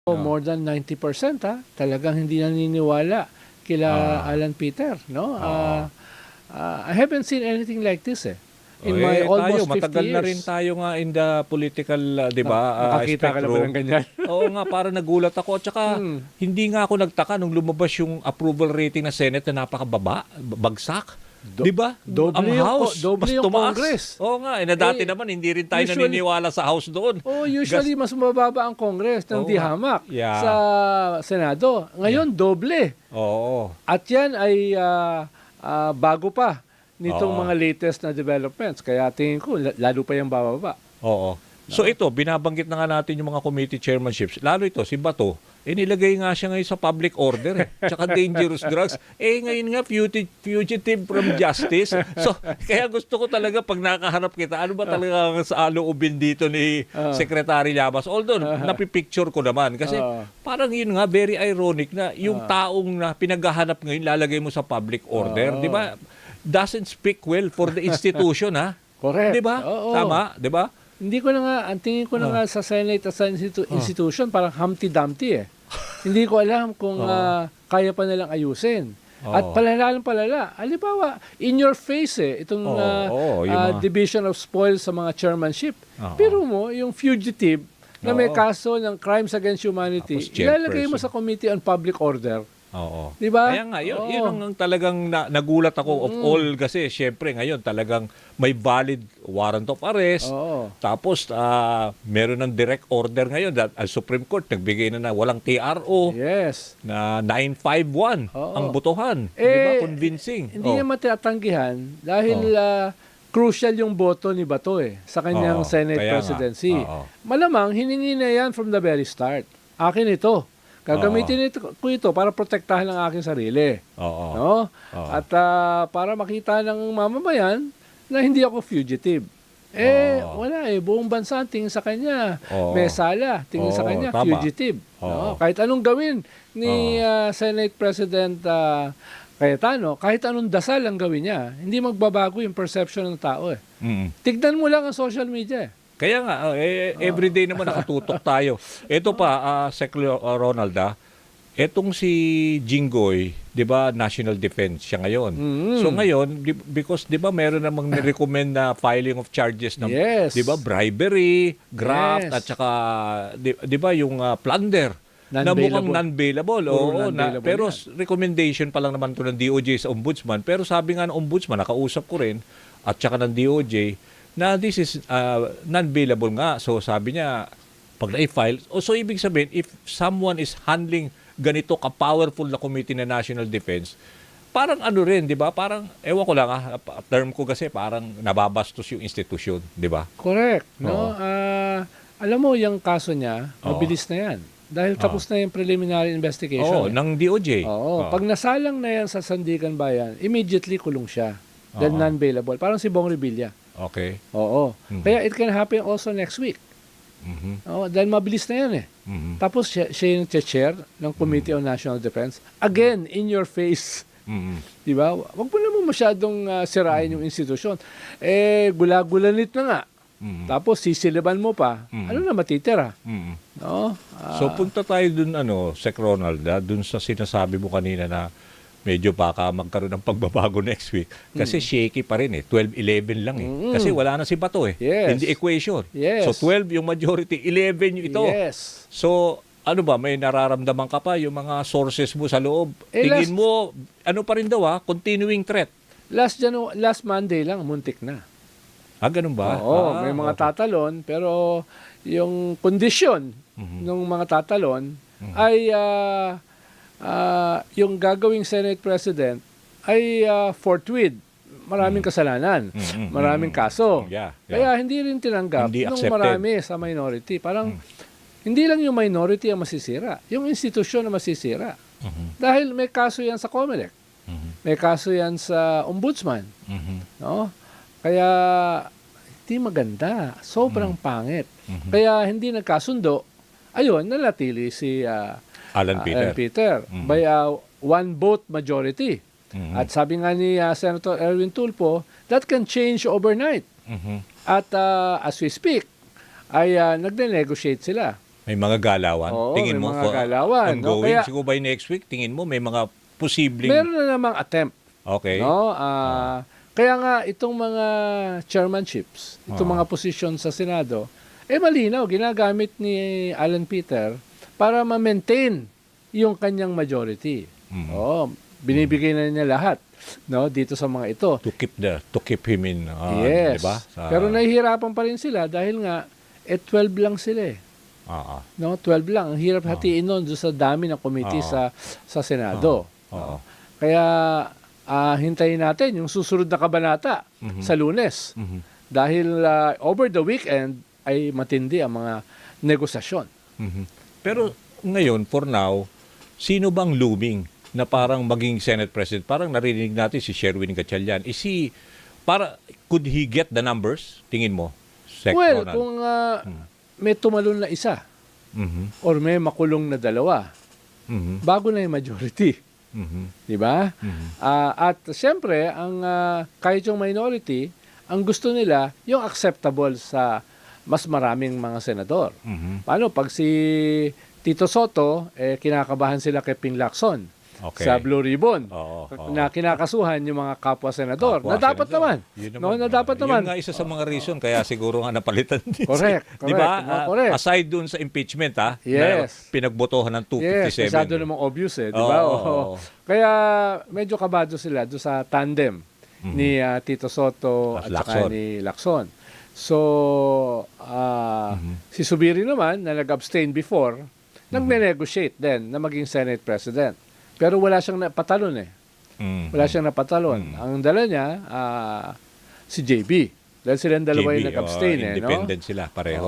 More than 90% talagang hindi naniniwala kila Alan Peter, no? I haven't seen anything like this in my almost 50 matagal years. na rin tayo nga in the political, 'di ba, Nakakita ka na ba ng ganyan? Oo nga, para nagulat ako. At saka, hindi nga ako nagtaka nung lumabas yung approval rating ng Senate na napakababa, bagsak. 'Di ba? Doble Ang House, doble mas yung tumaas. Congress. Oo nga, na dati naman hindi rin tayo naniniwala sa House doon. Usually mas mababa ang Congress ng di hamak sa Senado. Ngayon, doble. Oo. At yan ay bago pa nitong mga latest na developments. Kaya tingin ko, lalo pa yung bababa. Oo. So ito, binabanggit na nga natin yung mga committee chairmanships. Lalo ito, si Bato, nilagay nga siya ngayon sa public order. Tsaka dangerous drugs. Ngayon nga, fugitive from justice. So, kaya gusto ko talaga pag nakaharap kita, ano ba talaga sa loobin dito ni Secretary Llamas? Although, napipicture ko naman. Kasi parang yun nga, very ironic na yung taong na pinaghahanap ngayon, lalagay mo sa public order. Di ba? Doesn't speak well for the institution, ha? Correct. Di ba? Tama? Di ba? Hindi ko na nga, ang tingin ko na nga sa Senate at sa institution, parang Humpty Dumpty Hindi ko alam kung kaya pa nilang ayusin. At palala. Halimbawa, in your face itong division of spoils sa mga chairmanship. Pero mo, yung fugitive na may kaso ng crimes against humanity, ilalagay mo sa Committee on Public Order. Oo. Diba? Kaya nga, yun ang talagang nagulat ako of all kasi syempre ngayon talagang may valid warrant of arrest. Tapos meron ng direct order ngayon that ang Supreme Court nagbigay na walang TRO. Yes. Na 951 ang botohan. Diba? Convincing. Hindi niya matatanggihan dahil crucial yung boto ni Bato sa kanyang Senate presidency. Malamang hiningi na yan from the very start. Akin ito. Gagamitin ko ito para protektahan ang aking sarili. No? At para makita ng mamamayan na hindi ako fugitive. Wala buong bansa tingin sa kanya. May sala, tingin sa kanya, fugitive. No? Kahit anong gawin ni Senate President Cayetano, kahit anong dasal ang gawin niya, hindi magbabago yung perception ng tao. Tignan mo lang ang social media. Kaya nga, everyday naman nakatutok tayo. Ito pa, Sec. Ronald, etong si Jinggoy, di ba, National Defense siya ngayon. So ngayon, because di ba meron namang nirecommend na filing of charges ng, di ba, bribery, graft, at saka, di ba, yung plunder na mukhang non-bailable. Pero recommendation pa lang naman ito ng DOJ sa Ombudsman. Pero sabi nga ng Ombudsman, nakausap ko rin, at saka ng DOJ, na this is non-bailable nga. So sabi niya, pag na-file, so ibig sabihin, if someone is handling ganito ka-powerful na committee na national defense, parang ano rin, di ba? Parang, ewan ko lang term ko kasi parang nababastos yung institusyon, di ba? Correct. No? Alam mo, yung kaso niya, mabilis na yan. Dahil tapos na yung preliminary investigation. Ng DOJ. Pag nasalang na yan sa Sandigan Bayan, immediately kulong siya. Dahil non-bailable. Parang si Bong Revilla. Okay. Kaya it can happen also next week. Dahil mabilis na yan Tapos siya yung chair ng Committee on National Defense. Again, in your face. Di ba? Wag mo naman masyadong sirain yung institusyon. Gula-gulanit na nga. Tapos sisiliban mo pa. Ano na matitira? No? So punta tayo dun, Sec. Ronald, dun sa sinasabi mo kanina na medyo baka magkaroon ng pagbabago next week. Kasi shaky pa rin 12-11 lang Kasi wala na si Bato in the equation. So 12 yung majority, 11 yung ito. So ano ba, may nararamdaman ka pa yung mga sources mo sa loob? Tingin mo, ano pa rin daw continuing threat? Last Monday lang, muntik na. Ganun ba? May mga tatalon, pero yung kondisyon ng mga tatalon ay yung gagawing Senate President ay forthwith. Maraming kasalanan. Maraming kaso. Kaya hindi rin tinanggap ng marami sa minority. Parang hindi lang yung minority ang masisira. Yung institusyon na masisira. Dahil may kaso yan sa COMELEC. May kaso yan sa Ombudsman. No? Kaya hindi maganda. Sobrang pangit. Kaya hindi nagkasundo. Ayun, nalatili si Alan Peter by one vote majority. At sabi nga ni Senator Erwin Tulfo, that can change overnight. At as we speak, ay nagne-negotiate sila. May mga galawan. Oo, Tingin may mo mga galawan, no? ongoing, Kaya- siguro by next week, tingin mo may mga posibleng... Meron na namang attempt. Okay. No? Kaya nga itong mga chairmanships, itong mga posisyon sa Senado, malinaw, ginagamit ni Alan Peter para ma-maintain yung kanyang majority. Binibigay na niya lahat, no, dito sa mga ito. To keep him in, Yes. 'di ba? Pero nahihirapan pa rin sila dahil nga 12 lang sila eh. No, 12 lang. Ang hirap hatiin nun doon sa dami ng committee sa Senado. Oo. Kaya hintayin natin yung susunod na kabanata sa Lunes. Dahil over the weekend ay matindi ang mga negosasyon. Pero ngayon, for now, sino bang looming na parang maging Senate President? Parang narinig natin si Sherwin Gatchalian. Could he get the numbers? Tingin mo? Well, Ronald? kung may tumalon na isa or may makulong na dalawa, bago na yung majority. Di ba? At siyempre, kahit yung minority, ang gusto nila, yung acceptable sa mas maraming mga senador. Paano? Pag si Tito Soto, kinakabahan sila kay Ping Lacson sa Blue Ribbon na kinakasuhan yung mga kapwa senador. Na dapat naman. Na dapat naman. Yun nga isa sa mga reason kaya siguro nga napalitan din. Correct. Di ba? Correct. Aside dun sa impeachment, na pinagbotohan ng 257. Yes, masyado namang obvious di ba? Kaya medyo kabado sila doon sa tandem ni Tito Soto at saka ni Lacson. So, si Subiri naman, na nag-abstain before, nag-negotiate din na maging Senate President. Pero wala siyang napatalon Wala siyang napatalon. Ang dala niya, si JB. Dahil silang dalawa yung nag-abstain. Independent sila, pareho.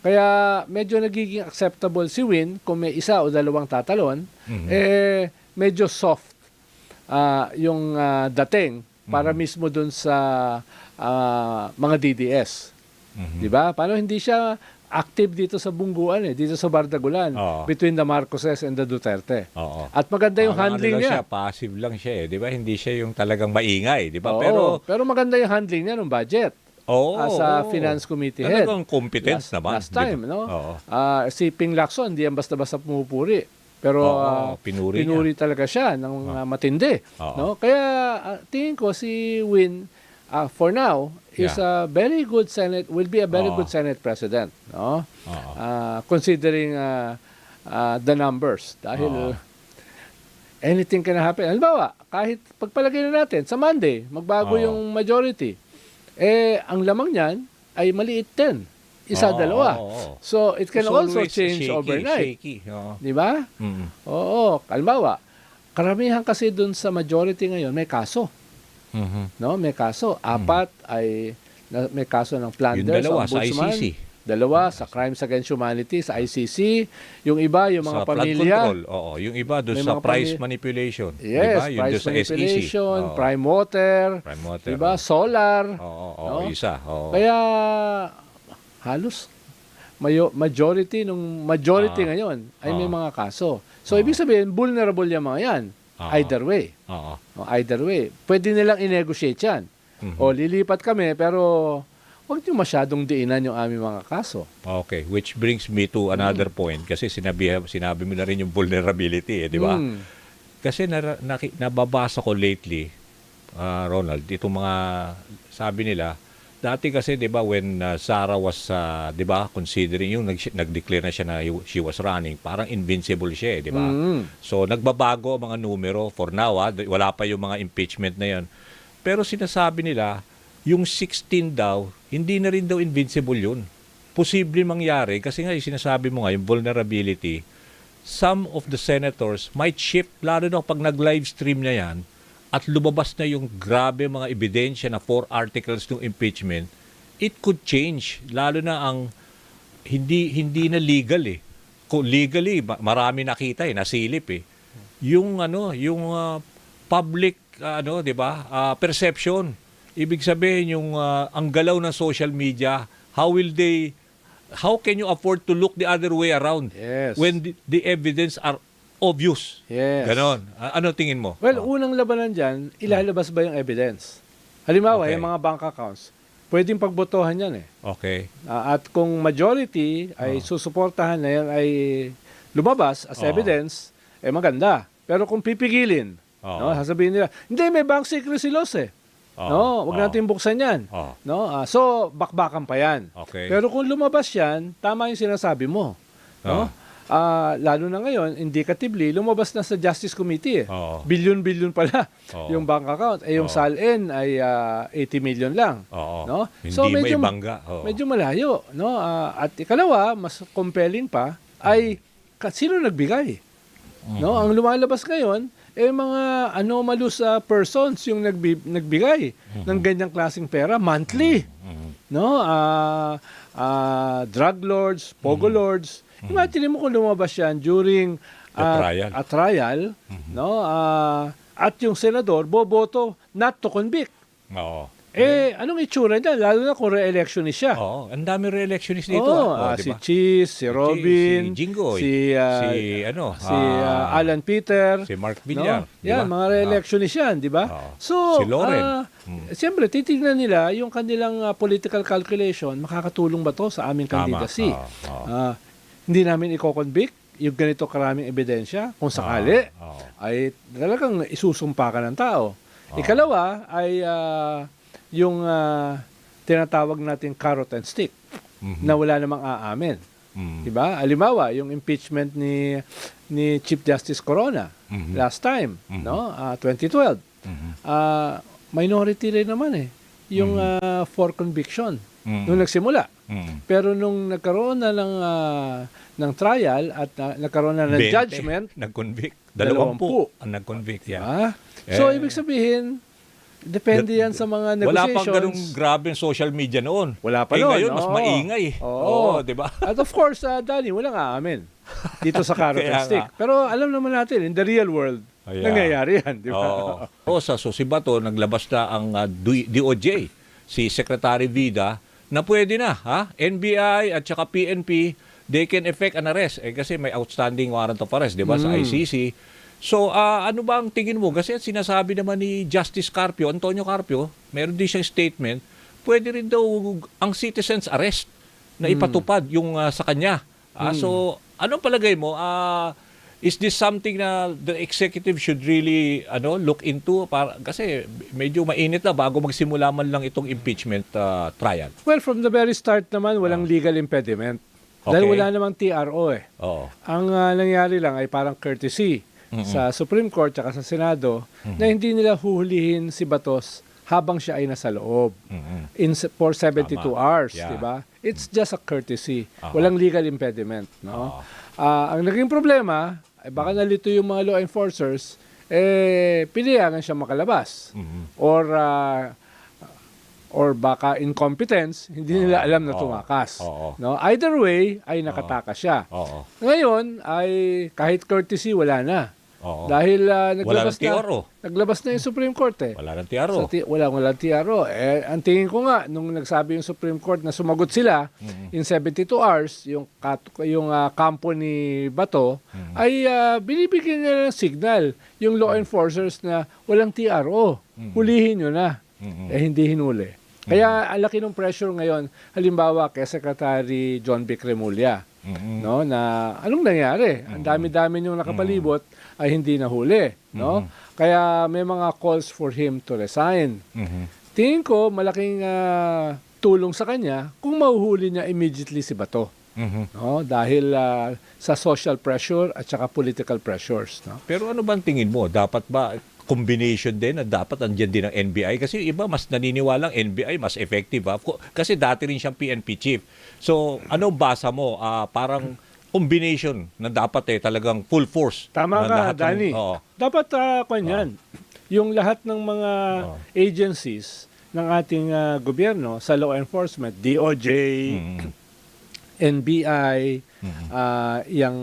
Kaya medyo nagiging acceptable si Win kung may isa o dalawang tatalon, medyo soft yung dating para mismo dun sa mga DDS. Di ba? Paano hindi siya active dito sa Bungguan dito sa Bardagulan between the Marcoses and the Duterte. At maganda yung handling niya. Passive lang siya di ba? Hindi siya yung talagang maingay, di ba? Pero maganda yung handling niya ng budget. Sa Finance Committee head. Talagang competence naman. Last time, no? Si Ping Lacson, hindi yan basta-basta pumupuri. Pero pinuri talaga siya ng matindi. No? Kaya tingin ko si Win, for now, is a very good Senate, will be a very good Senate President. No? Considering the numbers. Dahil anything can happen. Halimbawa, kahit pagpalagay na natin, sa Monday, magbago yung majority. Ang lamang niyan ay maliit din. Isa, dalawa. So, it can also change overnight. Di ba? Oo. Halimbawa, karamihan kasi dun sa majority ngayon, may kaso. No? May kaso. 4 ay may kaso ng plunder yung dalawa sa Ombudsman. Sa ICC. Dalawa sa Crimes Against Humanity sa ICC. Yung iba, yung mga sa flood pamilya. Control. Yung iba doon sa price manipulation. Yes, diba? price sa manipulation, prime water. Diba? Solar. No? Isa. Kaya halos majority ngayon ay may mga kaso. So ibig sabihin vulnerable yung mga yan. Either way. Either way. Pwede nilang i-negotiate yan. O lilipat kami pero huwag niyo masyadong diinan yung aming mga kaso. Okay, which brings me to another point kasi sinabi mo na rin yung vulnerability, di ba? Kasi nababasa ko lately, Ronald, itong mga sabi nila, dati kasi 'di ba when Sara was 'di ba considering yung nag-declare na siya na she was running, parang invincible siya, 'di ba? So nagbabago ang mga numero for now, wala pa yung mga impeachment na 'yon. Pero sinasabi nila yung 16 daw, hindi na rin daw invincible 'yun. Posible mangyari kasi nga yung sinasabi mo nga yung vulnerability, some of the senators might shift lalo na pag nag-live stream na 'yan. At lumabas na yung grabe mga ebidensya na 4 articles ng impeachment, it could change. Lalo na ang hindi na legal Kung legally, marami nakita nasilip Yung public di ba? Perception. Ibig sabihin yung ang galaw ng social media, how can you afford to look the other way around when the evidence are obvious. Yes. Ganon. Ano tingin mo? Well, unang labanan dyan, ilalabas ba yung evidence? Halimbawa, yung mga bank accounts, pwedeng pagbotohan yan eh. Okay. At kung majority ay susuportahan na yan ay lumabas as evidence, maganda. Pero kung pipigilin, no, sasabihin nila, hindi, may bank secrecy laws eh. No, wag natin buksan yan. No? So, bakbakan pa yan. Okay. Pero kung lumabas yan, tama yung sinasabi mo. No? Lalo na ngayon, indicatively, lumabas na sa Justice Committee. Billion-billion pala yung bank account. Yung SALN ay 80 million lang. No? Hindi so, medyo, may bangga. Medyo malayo. No? At ikalawa, mas compelling pa, ay sino nagbigay? No? Ang lumalabas ngayon, mga anomalous persons yung nagbigay ng ganyang klaseng pera monthly. No? Drug lords, pogo lords. Imagine mo kung lumabas yan during a trial, no? At yung senador boboto not to convict. Anong itsura niya? Lalo na kung re-electionist siya. Ang dami re-electionist dito. Si Cheese, si Robin, si Jinggoy, si Alan Peter, si Mark Villar. No? Yan, mga re-electionist yan, di ba? So, si Loren. siyempre, titignan nila yung kanilang political calculation, makakatulong ba to sa aming candidacy? Hindi namin i-convict yung ganito karaming ebidensya, kung sakali, ay talagang isusumpa ka ng tao. Ikalawa ay yung tinatawag nating carrot and stick na wala namang aamin. Diba? Halimbawa, yung impeachment ni Chief Justice Corona last time, no? 2012. Minority rin naman yung for conviction nung nagsimula. Pero nung nagkaroon na ng trial at nagkaroon na ng judgment, nag-convict. 20 ang nag-convict yan. So, ibig sabihin, depende yan sa mga negotiations. Wala pang ganung grabe yung social media noon. Wala pa noon. Ngayon, mas maingay. Di ba? At of course, Danny, walang aamin dito sa carrot and stick. Pero alam naman natin, in the real world, nangyayari yan. Di ba? Sa Susibato, naglabas na ang DOJ, si Secretary Vida, na pwede na, NBI at saka PNP, they can effect an arrest. Kasi may outstanding warrant of arrest, di ba, sa ICC. So, ano ba ang tingin mo? Kasi sinasabi naman ni Justice Carpio, Antonio Carpio, meron din siyang statement, pwede rin daw ang citizen's arrest na ipatupad yung sa kanya. So, anong palagay mo? Is this something na the executive should really look into? Kasi medyo mainit na bago magsimula man lang itong impeachment trial. Well, from the very start naman, walang legal impediment. Dahil wala namang TRO Ang nangyari lang ay parang courtesy sa Supreme Court at sa Senado na hindi nila huhulihin si Batos habang siya ay nasa loob for 72 hours, di ba? It's just a courtesy. Walang legal impediment, no? Ang naging problema ay baka nalito yung mga law enforcers, pilihangan siya makalabas. Or baka incompetence, hindi nila alam na tumakas. No? Either way, ay nakatakas siya. Ngayon, ay kahit courtesy, wala na. Dahil naglabas na yung Supreme Court Wala ng TRO. Walang TRO. Ang tingin ko nga, nung nagsabi yung Supreme Court na sumagot sila in 72 hours, yung kampo ni Bato, ay binibigyan nila ng signal yung law enforcers na walang TRO. Hulihin nyo na. Hindi hinuli. Kaya ang laki ng pressure ngayon, halimbawa kay Secretary John Vic Remulla, no, na anong nangyari? Ang dami-dami yung nakapalibot ay hindi nahuli, no? Kaya may mga calls for him to resign. Tingin ko malaking tulong sa kanya kung mahuhuli niya immediately si Bato. No, dahil sa social pressure at saka political pressures, no? Pero ano bang tingin mo? Dapat ba combination din na dapat andyan din ang NBI? Kasi iba mas naniniwalang NBI mas effective. Kasi dati rin siyang PNP chief. So, ano basa mo? Parang combination na dapat talagang full force. Tama ka, Danny. Dapat kanyan. Yung lahat ng mga agencies ng ating gobyerno sa law enforcement, DOJ, NBI, yung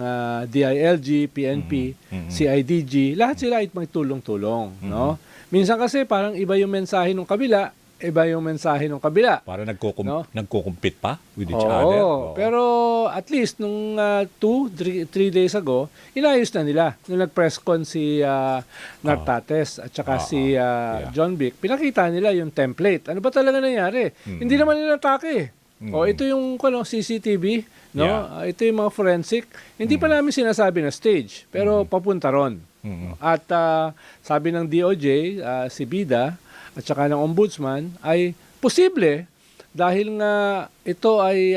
DILG, PNP, CIDG, lahat sila ay magtulong-tulong, no? Minsan kasi parang iba yung mensahe ng kabila, iba yung mensahe ng kabila. Para No? nagko-compete pa with each Oo, other. Oo. pero at least nung 3 days ago, inayos na nila. Nung nag-press con si Nartates at saka si Yeah. John Vic, pinakita nila yung template. Ano ba talaga nangyari? Hindi naman nila atake. O ito yung CCTV, no? Yeah. Ito yung mga forensic. Hindi pa namin sinasabi na stage, pero papunta ron. At sabi ng DOJ, si Bida, at saka ng ombudsman, ay posible dahil nga ito ay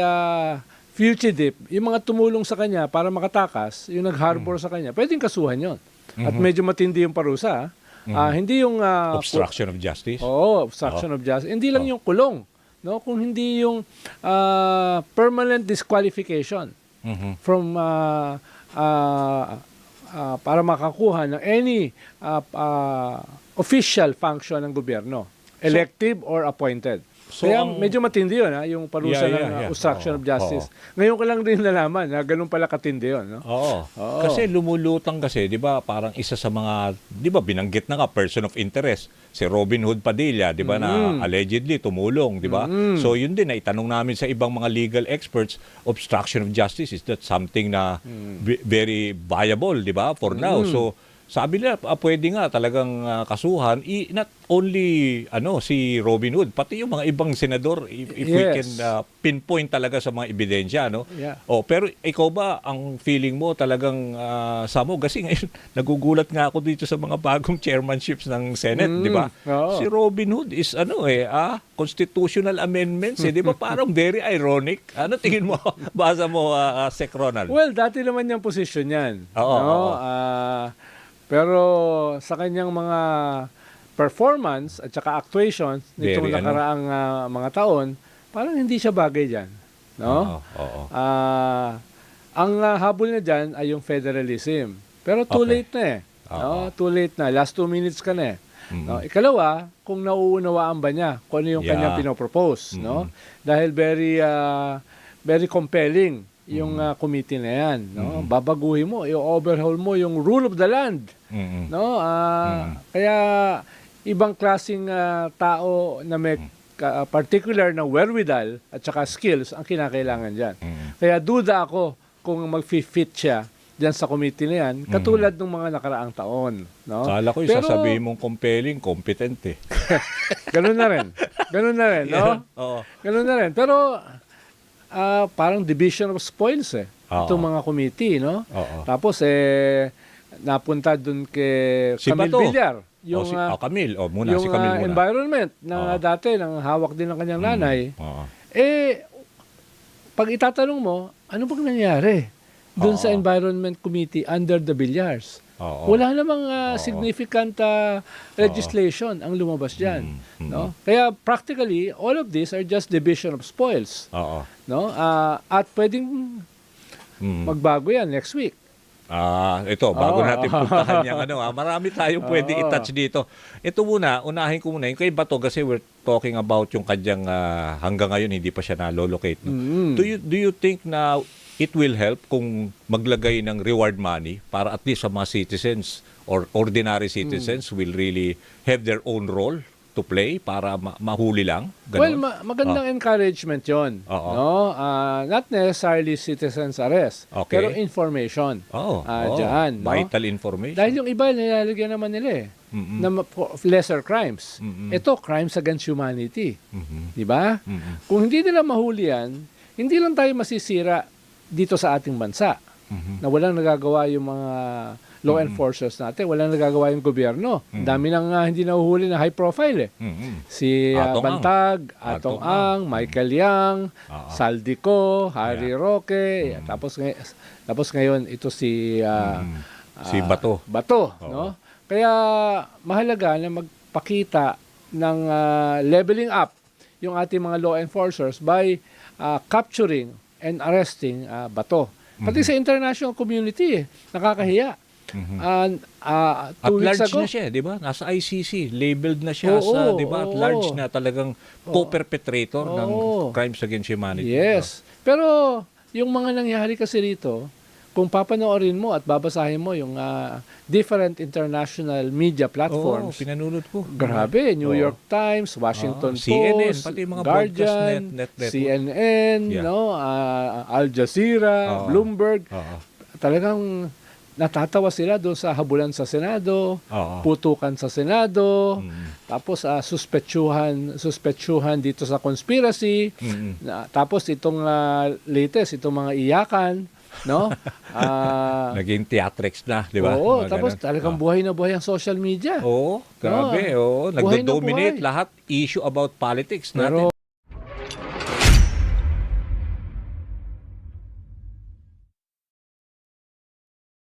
fugitive, yung mga tumulong sa kanya para makatakas, yung nag-harbor sa kanya, pwedeng kasuhan yon. At medyo matindi yung parusa. Hindi yung Obstruction of justice. obstruction of justice. Hindi lang yung kulong, no? Kung hindi yung permanent disqualification from para makakuha ng any official function ng gobyerno, elective or appointed. So Kaya ang- medyo matindi yun, yung parusa ng obstruction of justice. Ngayon ko lang din nalaman na ganun pala katindi yun. No? Oo. Oo. Kasi lumulutang kasi, 'di ba, parang isa sa mga, 'di ba, binanggit na nga person of interest si Robin Hood Padilla, 'di ba, na allegedly tumulong, 'di ba? So yun din na itanong namin sa ibang mga legal experts, obstruction of justice, is that something na very viable, 'di ba, for now. So sabi nila, pwede nga talagang kasuhan, not only si Robin Hood, pati yung mga ibang senador, if we Yes. can pinpoint talaga sa mga ebidensya, no? Yeah. Pero ikaw ba, ang feeling mo talagang Samo, kasi ngayon nagugulat nga ako dito sa mga bagong chairmanships ng Senate, di ba? Oo. Si Robin Hood is constitutional amendments, di ba? Parang very ironic. Ano tingin mo? Basa mo, Sec Ronald? Well, dati naman yung position yan. Oo, no? oo. Pero sa kanyang mga performance at saka actuations nitong Very, nakaraang mga taon, parang hindi siya bagay dyan. No? Oo. Ang habol niya dyan ay yung federalism. Pero too Okay. late na eh. Oo. No? Too late na. Last 2 minutes ka na eh. No? Ikalawa, kung nauunawaan ba niya kung ano yung Yeah. kanyang pinopropose. No? Dahil very compelling yung committee na yan. No? Babaguhin mo, i-overhaul mo yung rule of the land. No? Kaya ibang klaseng tao na may particular na wherewithal at saka skills ang kinakailangan dyan. Kaya duda ako kung mag-fit siya dyan sa committee na yan, katulad ng mga nakaraang taon. No? Kala ko Pero, sasabihin mong compelling, competent eh. ganun na rin. Ganun na rin, no? Oo. Ganun na rin. Pero parang division of spoils eh. Oo. Itong mga committee, no? Oo. Tapos napunta dun kay Si Camille Bato. Villar. Yung, Camille. Muna, yung si Camille muna. environment na Oo. dati nang hawak din ng kanyang nanay. Oo. Pag itatanong mo, ano bang nangyari dun sa Oo. Environment Committee under the Villars? Oo. Wala namang significant legislation ang lumabas diyan, no? Kaya practically all of these are just division of spoils, Oo. no? At pwedeng magbago yan next week. Ito, bago Oo. natin puntahan yung marami tayong pwede i-touch dito. Ito muna, unahin ko muna. Yung kay Bato, kasi we're talking about yung kanyang hanggang ngayon hindi pa siya na-locate. No? Do you think na it will help kung maglagay ng reward money para at least sa mga citizens or ordinary citizens will really have their own role to play para mahuli lang? Well, Ganon? magandang encouragement 'yon, Oo. no? Not necessarily citizens arrest, Okay. pero information. Diyan, no? Vital information. Dahil yung iba nilalagyan naman nila na lesser crimes. Ito, crimes against humanity. Di ba? Kung hindi nila mahuli yan, hindi lang tayo masisira dito sa ating bansa na walang nagagawa yung mga law enforcers natin, walang nagagawa yung gobyerno. Dami nang hindi nahuhuli na high profile eh. Si Atong Bantag, Atong Atong Ang, Michael Yang, Oo. Saldico, Harry Roque, tapos ngayon ito si Si Bato. Bato, Oo. no? Kaya mahalaga na magpakita ng leveling up yung ating mga law enforcers by capturing and arresting Bato. Pati sa international community, nakakahiya. 2 At weeks large ago, na siya, 'di ba? Nasa ICC, labeled na siya Oo, sa, 'di ba? At oo. large na talagang co-perpetrator ng Oo. crimes against humanity. yes. Pero yung mga nangyari kasi rito, kung papanoorin mo at babasahin mo yung different international media Oo, platforms, pinanunod ko. grabe, New Oo. York Times, Washington CNN, Post, pati yung mga Guardian, broadcast network. CNN, Yeah. no, Al Jazeera, Oo. Bloomberg, Oo. talagang natatawa sila doon sa habulan sa Senado, Oo. putukan sa Senado, Mm. tapos suspetsyuhan dito sa conspiracy, Mm. tapos itong latest, itong mga iyakan, no? Naging theatrics na, di ba? Oo, Mga tapos ganun. talagang buhay na buhay ang social media. Oo, grabe. Oo, Buhay na nagdo-dominate buhay. lahat issue about politics natin. Pero